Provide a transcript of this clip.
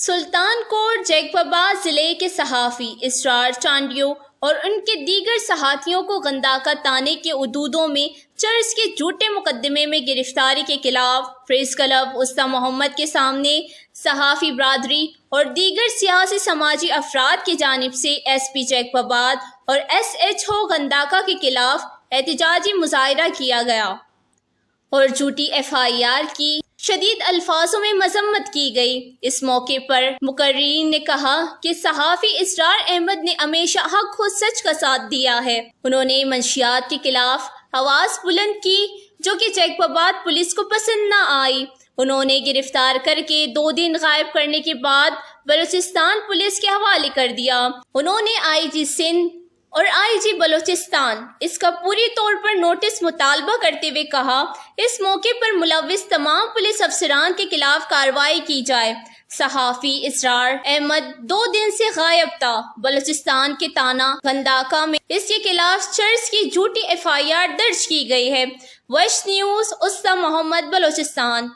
سلطان کوٹ جیکباباد ضلع کے صحافی اسرار چانڈیو اور ان کے دیگر ساتھیوں کو غنداکا تانے کے حدودوں میں چرس کے جھوٹے مقدمے میں گرفتاری کے خلاف پریس کلب استا محمد کے سامنے صحافی برادری اور دیگر سیاسی سماجی افراد کی جانب سے ایس پی جیکباباد اور ایس ایچ او غنداکا کے خلاف احتجاجی مظاہرہ کیا گیا اور جھوٹی FIR کی شدید الفاظوں میں مذمت کی گئی۔ اس موقع پر مقررین نے کہا کہ صحافی اسرار احمد نے ہمیشہ حق و سچ کا ساتھ دیا ہے۔ انہوں نے منشیات کے خلاف آواز بلند کی جو کہ جیکباباد پولیس کو پسند نہ آئی۔ انہوں نے گرفتار کر کے 2 دن غائب کرنے کے بعد بلوچستان پولیس کے حوالے کر دیا۔ انہوں نے IG سندھ اور IG بلوچستان اس کا پوری طور پر نوٹس مطالبہ کرتے ہوئے کہا اس موقع پر ملوث تمام پولیس افسران کے خلاف کارروائی کی جائے۔ صحافی اسرار احمد 2 دن سے غائب تھا۔ بلوچستان کے تانا غنداکا میں اس کے خلاف چرس کی جھوٹی FIR درج کی گئی ہے۔ وش نیوز استا محمد بلوچستان۔